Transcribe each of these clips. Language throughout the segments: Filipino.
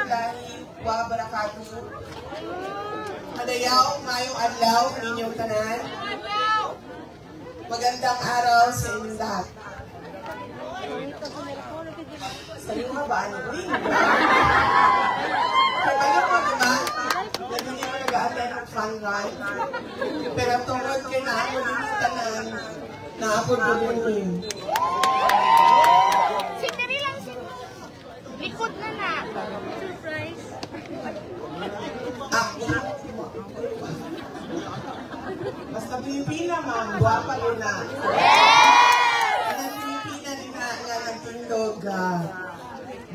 warahmatullahi wabarakatuh. Madayaw, mayong adlaw, ninyong tanan. Magandang araw sa inyong lahat. Sa iyo nga ba? Ano? Kaya mo, diba? Hindi mo nag-a-attend ng fun run. Pero tungkol kay naamo din yung tanan, naapod ko din. Sindari lang siya. Likod na na. Surprise. Basta Pilipina, ma'am. Guwapa rin na. Ang Pilipina din na nagtindog.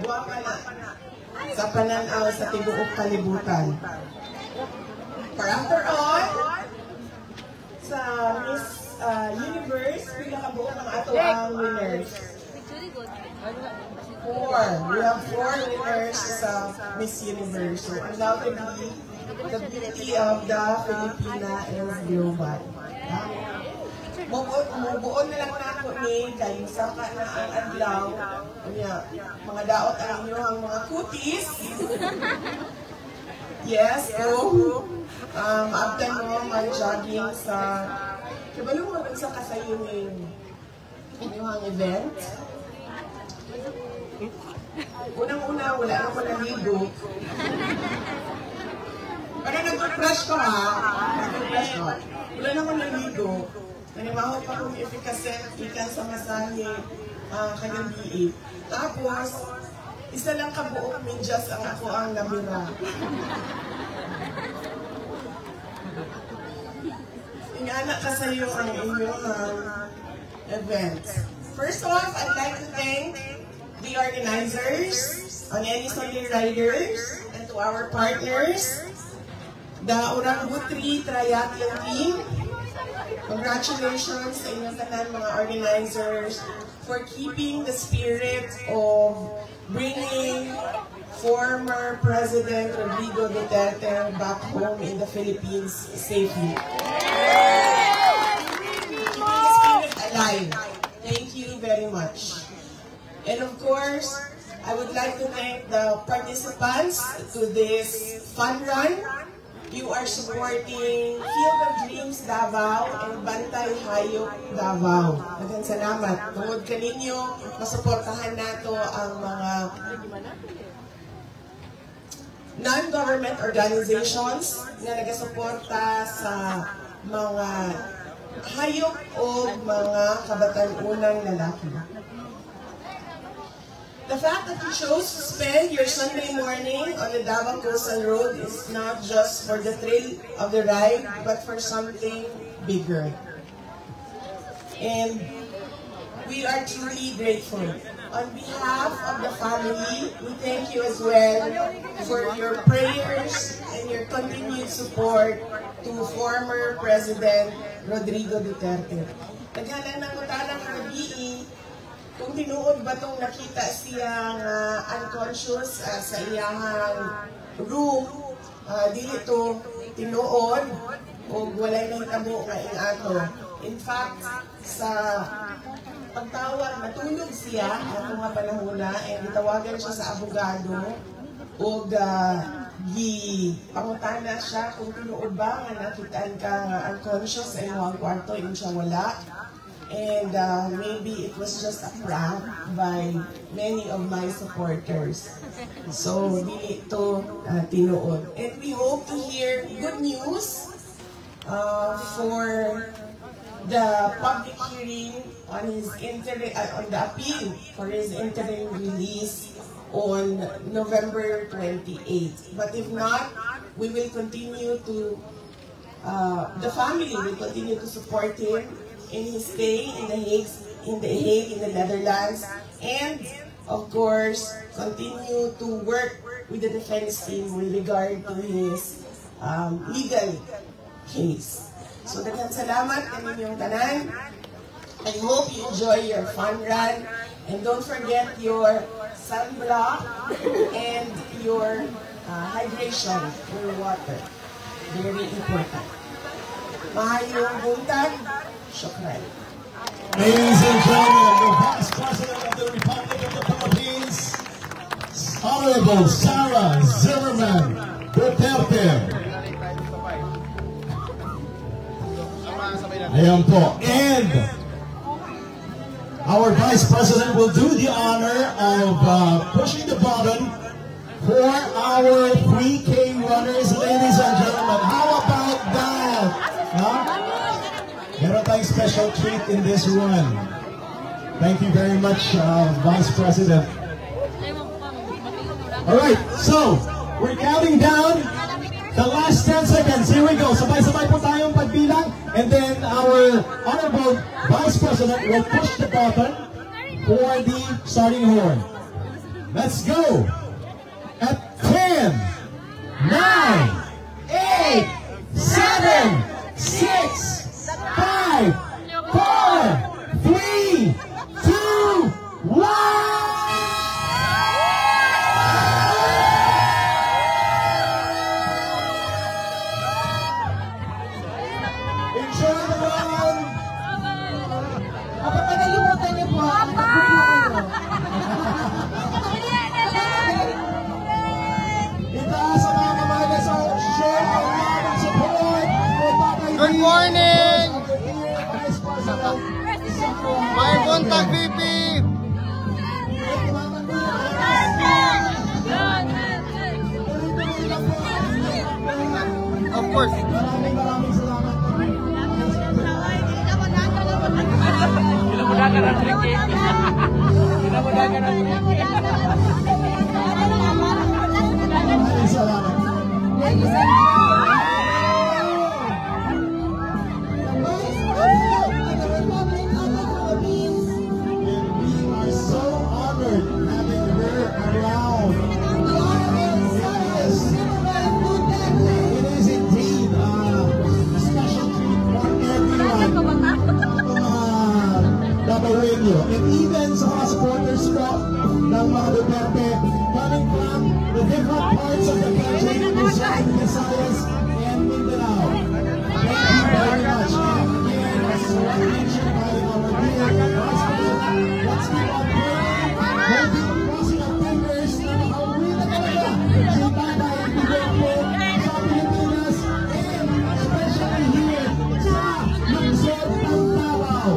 Guwapa na. Sa pananaw sa tibuok kalibutan. For after all, sa Miss Universe, pila ka buo ng ato ang winners. 4. We have 4 winners sa Miss Universe. So, undoubtedly, the beauty of the Filipina is global. Mubuon na lang na ako ni dahil saka na ang adlaw. Mga daot ang inyong mga kutis. Yes, so, abdan mo mag-jogging sa kabalo mo sa kasayunin inyong event. Unang-una, wala na ko naligo. Para nag-brush ko ha. Nag-brush ko. Wala na ko naligo. Nanimaho pa kong efficacy ikan sa masahe kanyang biik. Tapos, isa lang kabuok medyas ang ako ang nabira. Ingana ka sa iyo ang inyong event. First off, I'd like to thank the organizers, on any Sunday Riders, and to our partners, the Orang Butri Triathlon Team. Congratulations sa inyong tanan mga organizers for keeping the spirit of bringing former President Rodrigo Duterte back home in the Philippines safely. Keeping the spirit alive. Thank you very much. And of course, I would like to thank the participants to this fun run. You are supporting Field of Dreams Davao and Bantay Hayop Davao. Maraming salamat. Tungod kaninyo, masuportahan nato ang mga non-government organizations na nagasuporta sa mga hayop o mga kabatan-unang lalaki. The fact that you chose to spend your Sunday morning on the Davao Coastal Road is not just for the thrill of the ride, but for something bigger. And we are truly grateful. On behalf of the family, we thank you as well for your prayers and your continued support to former President Rodrigo Duterte. Naghalang ng utalang kabiin, kung tinuod ba itong nakita siyang unconscious sa iyang room, dili ito tinuod o walay nang tabo nga ato. In fact, sa pagtawag, natulog siya at mga panahon na, itawagan siya sa abogado o pangutana siya kung tinuod ba nga nakitaan ka unconscious sa iyong kwarto, yun siya wala. And maybe it was just a prank by many of my supporters. So, dili ito tinuod. And we hope to hear good news for the public hearing on his on the appeal for his interim release on November 28. But if not, we will continue to, the family will continue to support him in his stay in The Hague, in the Netherlands, and of course, continue to work with the defense team with regard to his legal case. So, daghang salamat kaninyong tanan. I hope you enjoy your fun run, and don't forget your sunblock and your hydration, your water. Very important. Mahayong buntag. Shukran. Ladies and gentlemen, the Vice President of the Republic of the Philippines, Honorable Sarah Zimmerman Duterte. Ayan po. And our Vice President will do the honor of pushing the button for our 3K runners, ladies and gentlemen. How about that? Huh? Meron tayong special treat in this run. Thank you very much, Vice President. All right, so we're counting down the last 10 seconds. Here we go. Sabay-sabay po tayong pagbilang. And then our Honorable Vice President will push the button for the starting horn. Let's go. At 10, 9, 8, 7, 6, 5, 4, 3, 2, 1. Good morning! My contact VP! Of course. And even sa mga supporters ko ng mga Duterte coming from the different parts of the country, Luzon, Visayas, and Mindanao. Thank you very much. And again, as mentioned by our dear Vice President, let's keep on praying, hoping, crossing our fingers na makauwi na talaga si Tatay Digonggo sa Pilipinas, and especially here sa lungsod ng Davao.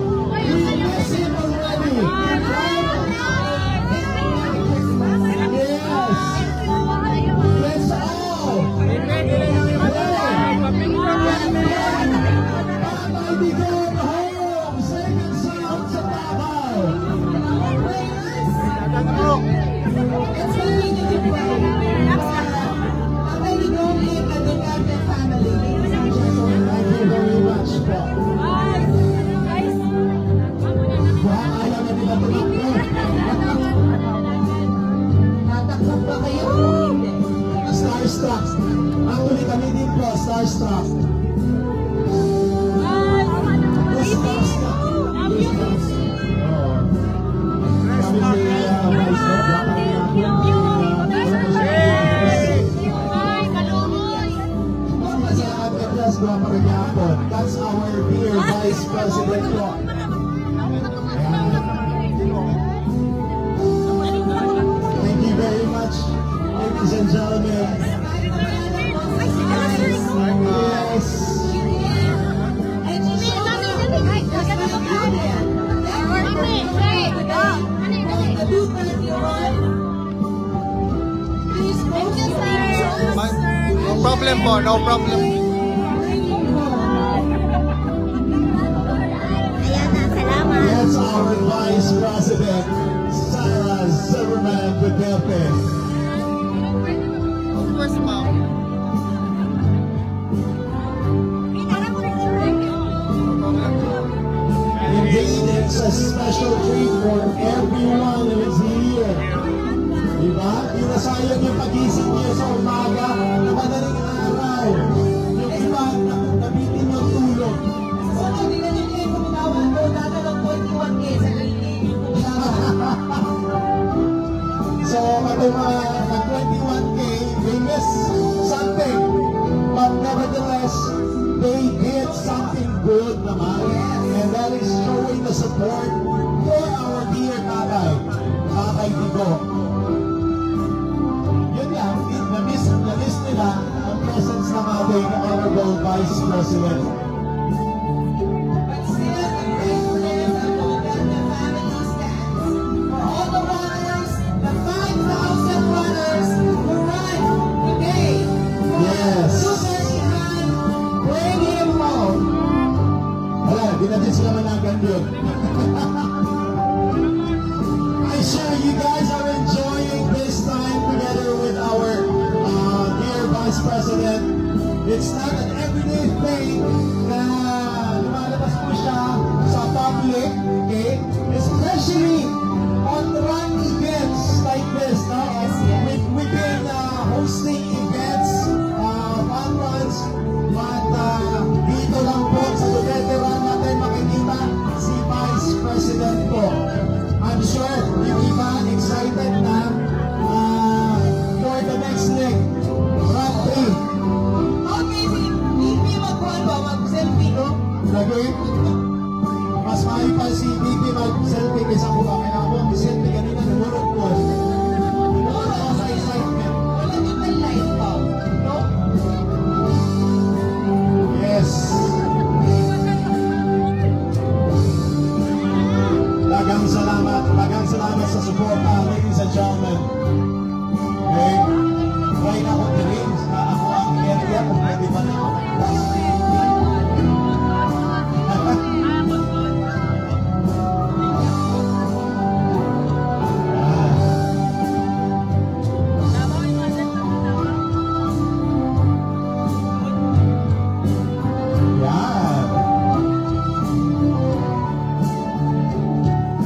Starstruck. Actually, kami din po, starstruck. That's our dear Vice President po. Thank you very much, ladies and gentlemen. No problem po, no problem. That's our Vice President, Sarah Zimmerman Duterte. Of course, ma'am. Indeed, it's a special treat for everyone who is here. Diba? Yung nasayang yung pag-isip niyo sa umaga na madaling araw. Yung iba, nabitin yung tulog. So, hindi na nyo kayo kumatawan doon, dadalong 21K sa So, kapag nag-21K, they miss something. But nevertheless, they did something good naman. And that is showing the support for our dear Tatay Digonggo. Vice President. But still, the gratefulness of the Maganda family stands for all the runners, the 5,000 runners who run today. Yes. Superman, bring him home. Wala, di na din sila managan yun. I'm sure you guys are enjoying this time together with our dear Vice President. It's not an everyday thing na lumalabas po siya sa public, okay? Especially on run events like this, no? We've been hosting events, fun runs, but dito lang po sa veteran natin makikita si Vice President po. I'm sure yung iba excited na for the next leg, run 3. Okay, si VP magkuhan ba? Mag-selfie, no? Lagi, mas maipal si BP mag-selfie kaysa ko ba? Kaya ako mag-selfie kanina, namurot ko. Namurot ako sa excitement. Wala naman light pa, no? Yes. Dagang salamat sa suporta, ladies and gentlemen. Okay? Try na ako din na ako ang area kung pwede ba na ako.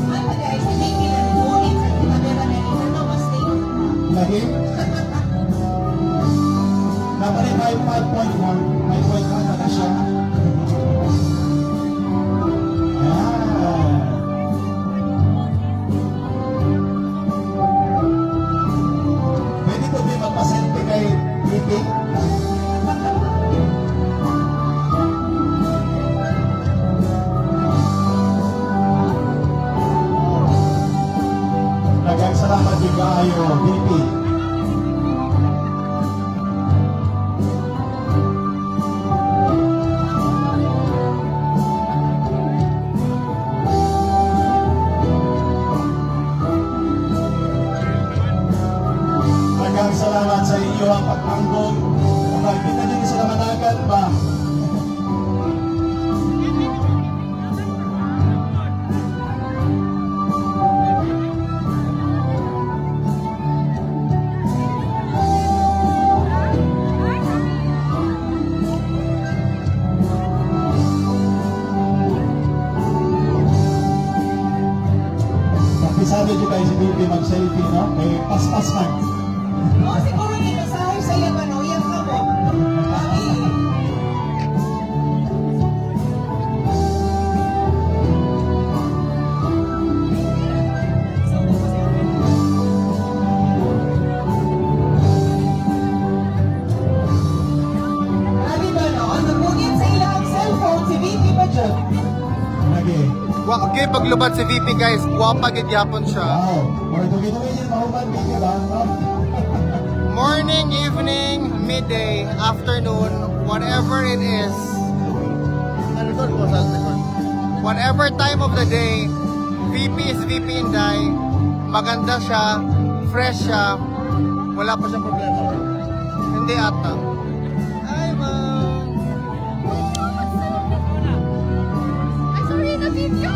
Ano guys, si VP na ngunit sa camera na rin, ano, mas stable pa. Lagi? Dapat ay 5.1. 5.1 na siya. Yan. Pwede ko ba magpasente kay BP? Dagang salamat juga ayo, BP. Dagang salamat sa iyo ang pagtanggol. Kung nakikita niyo sa Managan ba? Sabi nyo kayo si BP mag-selfie, no? May paspas man. O, siguro yung nasahay sa iyo, ano, yung kamo. Bakit? Ano ba, no? Ang nagunit sa ilang cellphone, si VP ba dyan? Lagi. Okay, paglubad si VP guys, guwapa gid yapon siya. Wow. Or ito ginawa niya, mahuman BP ba? No? Morning, evening, midday, afternoon, whatever it is. Whatever time of the day, VP is VP Inday. Maganda siya, fresh siya, wala pa siyang problema. Hindi ata. Ay, ma'am. I saw you in the video.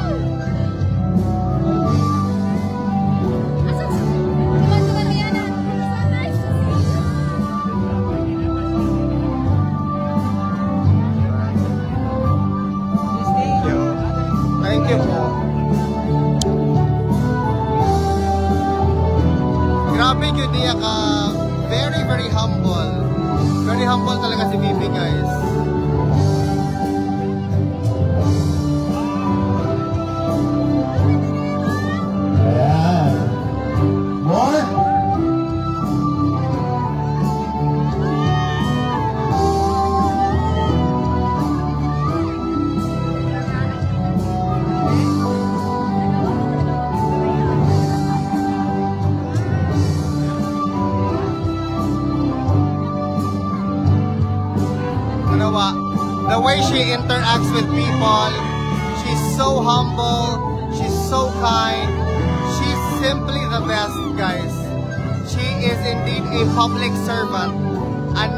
Asan si... Tuwan-tuwan na yan, ah. So nice to see you. Thank you po. Grabe yun niya ka. Very, very humble. Very humble talaga si VP guys. Ayan. More? The way she interacts with people, she's so humble, she's so kind, she's simply the best, guys. She is indeed a public servant and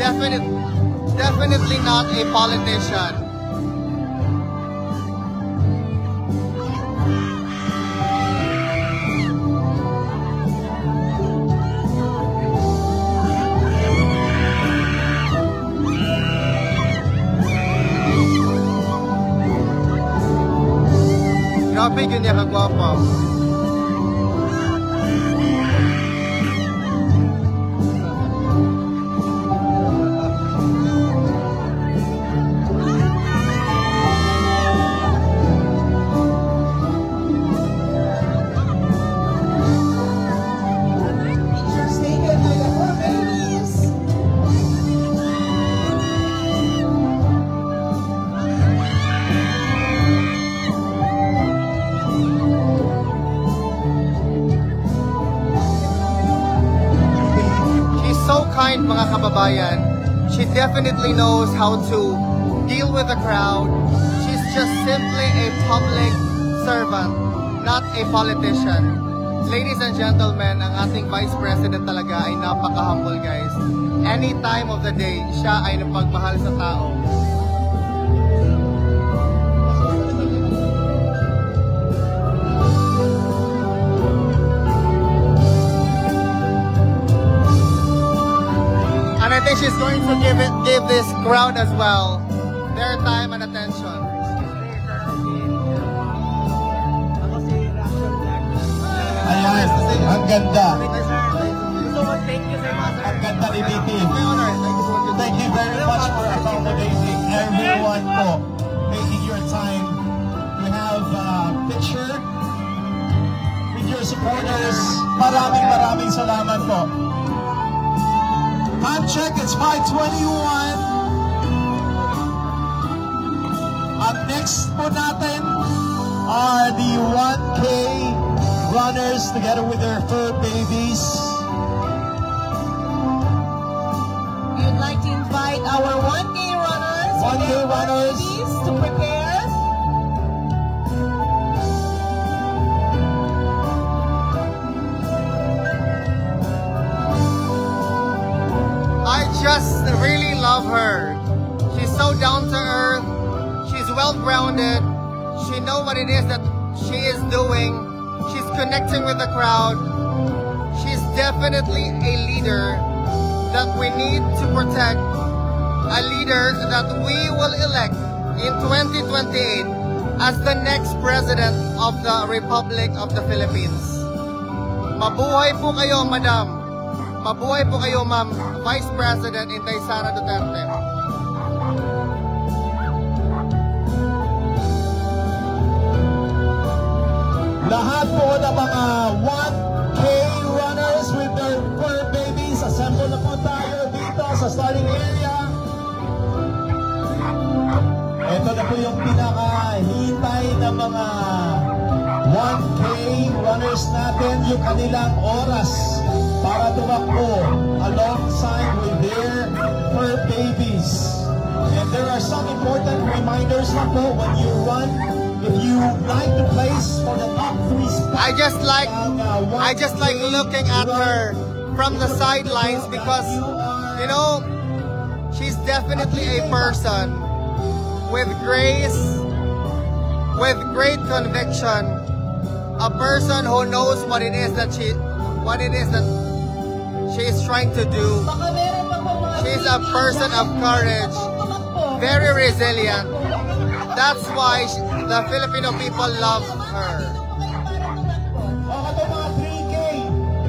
definitely not a politician. Grabe, yun niya kagwapa. Pictures taken by the four babies. She's so kind, mga kababayan. She definitely knows how to deal with the crowd. She's just simply a public servant, not a politician. Ladies and gentlemen, ang ating Vice President talaga ay napaka-humble, guys. Any time of the day, siya ay napagmahal sa tao. And I think she's going to give this crowd as well their time and attention. Ayan, ang ganda. Ang ganda ni VP. Thank you very much for accommodating everyone po, making your time to have a picture with your supporters. Maraming salamat po. Time check, it's 5:21. Up next po natin are the 1K runners together with their fur babies. We would like to invite our 1K runners, 1K runners. to prepare. I just really love her. She's so down to earth. She's well-grounded. She knows what it is that she is doing. She's connecting with the crowd. She's definitely a leader that we need to protect. A leader that we will elect in 2028 as the next President of the Republic of the Philippines. Mabuhay po kayo, Madam. Mabuhay po kayo, Ma'am, Vice President Inday Sara Duterte. Lahat po ng mga 1K runners with their fur babies, assemble na po tayo dito sa starting area. Ito na po yung pinakahintay ng mga 1K runners natin, yung kanilang oras para tumakbo alongside with their fur babies. And there are some important reminders na po when you run. If you like to place for the top 3 spots, I just like looking at her from the sidelines because, you know, she's definitely a person with grace, with great conviction, a person who knows what it is that she is trying to do. Baka meron pa po mga She's a person of courage, very resilient. That's why the Filipino people love her. Baka ito mga 3K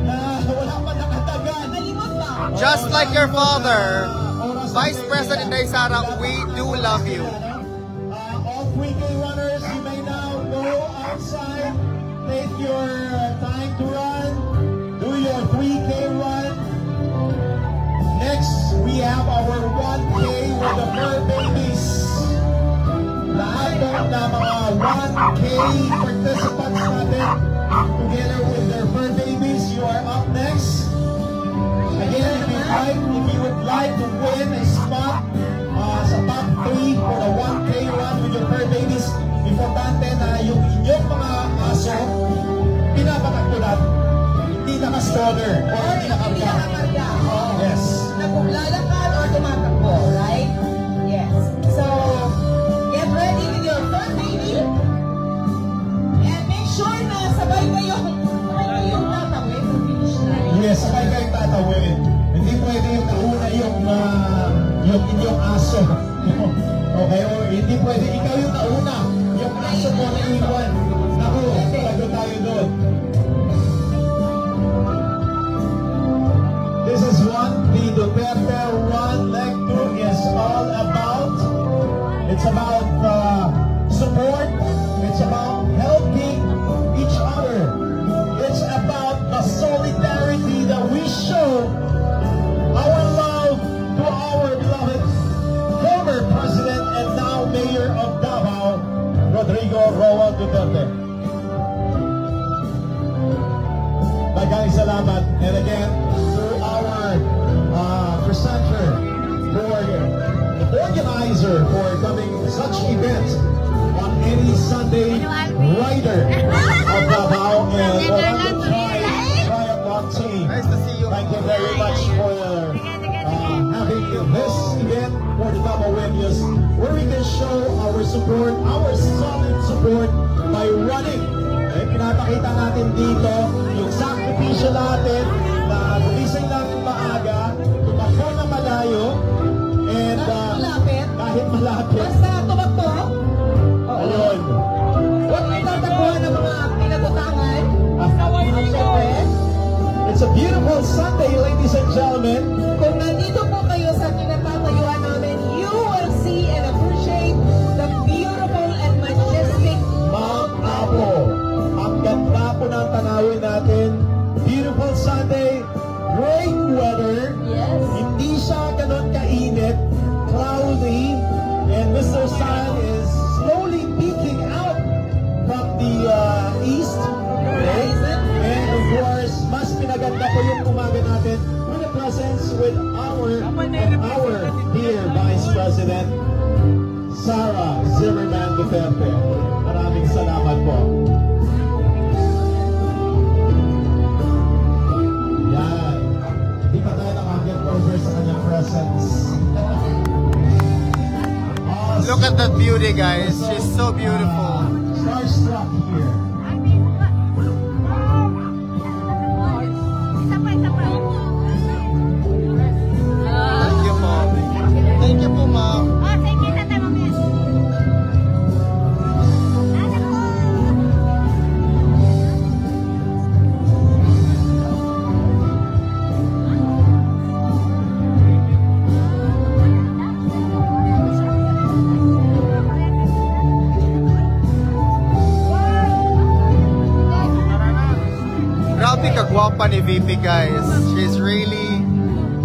na wala pa nakatagan. Just like your father, Vice President Inday Sara, we do love you. All 3K runners, you may now go outside, take your time to run, do your 3K run. Next, we have our 1K with the fur babies. Lahat po na mga 1K participants natin, together with their fur babies, you are up next. Again, if you would like to win a spot for the 1K run with your fur babies. Importante na yung inyong mga aso, pinapataktulan, hindi naka-stroller o hindi nakakarga. Yes. Lalakad or tumatakbo, right? Yes. So, get ready with your fur baby. And make sure na sabay kayong tatawid sa finish line. Yes, sabay kayong tatawid. Hindi pwede yung nauna yung inyong aso. Okay, o hindi pwede ikaw yung nauna, yung aso mo na iwan. Naku, bago tayo doon. This is what the Duterte Run Leg 2 is all about. It's about support. It's about helping each other. It's about the solidarity that we show our love to our beloved former President and now Mayor of Davao, Rodrigo Roa Duterte. Maraming salamat. And again, to our presenter, for the organizer for coming to such events on any Sunday rider of Davao and Orlando Triathlon team. Nice to see you. Thank you very much for having this event for the Davao Wenyos, where we can show our support, our solid support by running. Eh, pinapakita natin dito yung sakripisyo natin na gumising ng maaga, tumakbo na malayo, and kahit malapit. Basta tumakbo. Ayun. Huwag may tatakbuhan ng mga pinatutangan. It's a beautiful Sunday, ladies and gentlemen. Kung nandito po kayo sa kinatatayuan namin, you will see and appreciate the beautiful and majestic Mount Apo. Ang ganda po ng tanawin natin. Beautiful Sunday, great weather. Yes. Hindi siya ganun kainit, cloudy, and Mr. Sun is slowly peeking out from the east. Okay? And of course, mas pinaganda po yung umaga natin with the presence with our dear Vice President, Sara Zimmerman Duterte. Maraming salamat po. Yan. Hindi pa tayo nakaget over sa kanyang presence. Look at that beauty, guys. She's so beautiful. Starstruck here. Thank you po. Thank you po, ma'am. Grabe kagwapa ni VP, guys. She's really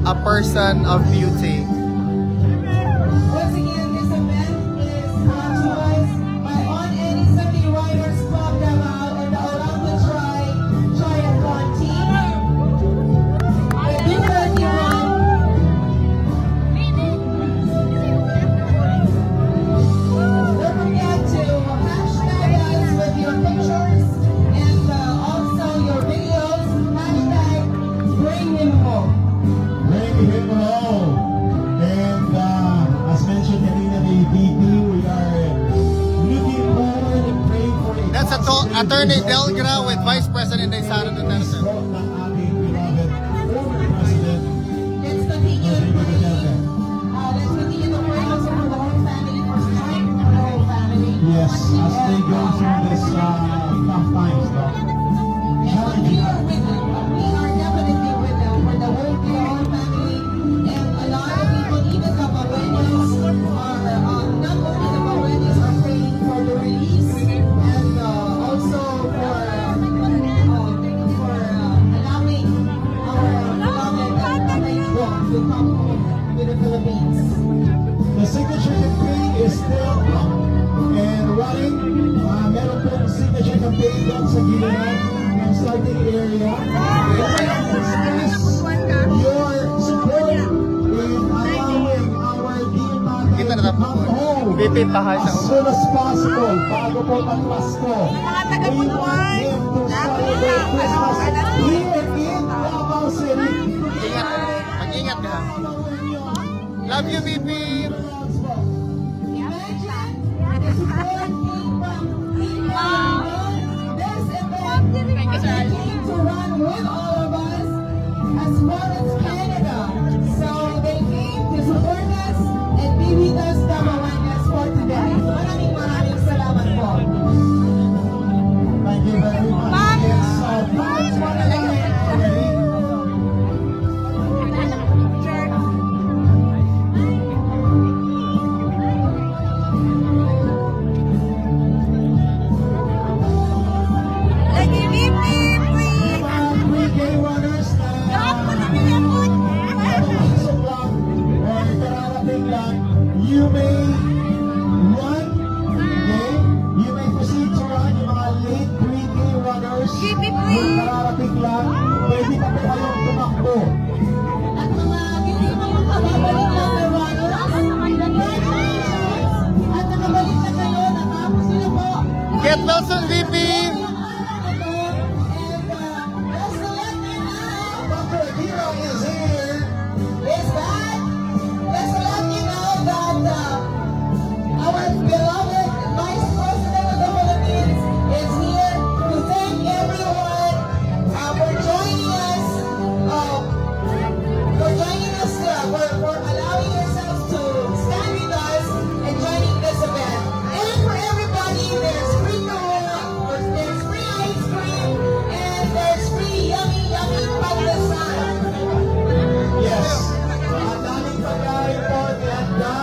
a person of beauty. Once again, this event is brought to us by On Any Sunday Riders Club Davao and the Orlando Triathlon team. The Duterte Run. Don't forget to hashtag us with your pictures and also your videos. Hashtag bring him home. Bring him home. And as mentioned kanina ni VP, we are looking forward and praying for a That's Attorney Delgra with Vice President Sara Duterte. stroke ng ating beloved former President Let's continue to Rodrigo pray. Duterte. Let's continue to pray also for the whole family, for strength for the whole family. Yes, as they go through this tough times, no? And we are with them. We are definitely with them. For the whole family. And a lot of people, even the Baweños, are not only the Baweños are praying for the release and also for allowing our beloved Taekwondo to come home to the Philippines. The signature campaign is still up and running. Meron pong signature campaign doon sa gilid ng starting area. Your support in allowing our dear Kita na to come home VP pahay sa as soon as possible, bago po mag-Pasko. Mga taga-Bunuan, We want him to celebrate Christmas here in Davao City. Ingat. Mag-ingat ka. Love you, VP. Thank you, sir. To run with all of us as well as Canada. So they came to support us and be with us Damawangas for today. Maraming salamat po. Thank you very much. Yes, parts one already. Lagi VP, please. Mga 3K runners na Ako na niya po. pasok lang or kararating lang, you may run, okay? You may proceed to run. Yung mga late 3K runners, VP, yung please. kararating lang, pwede pa po kayong tumakbo. At mga kababalik lang na runners, at nakabalik na kayo, natapos nila po. Get well soon, VP. Dr. Hero is here. Is that? Let's let you know that our beloved Vice President of the Philippines is here to thank everyone for joining us, for allowing yourselves to stand with us and joining this event. And for everybody, there's free food, there's free ice cream, and there's free yummy pandesal. Yes. Ang daming pagkain po nihanda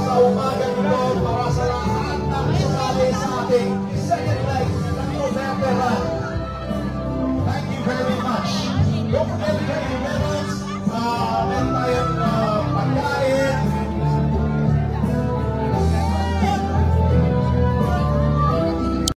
sa umaga nito para sa lahat ng sumali sa ating second leg ng November run. Thank you very much. Don't forget to carry your medals. Meron tayong pagkain,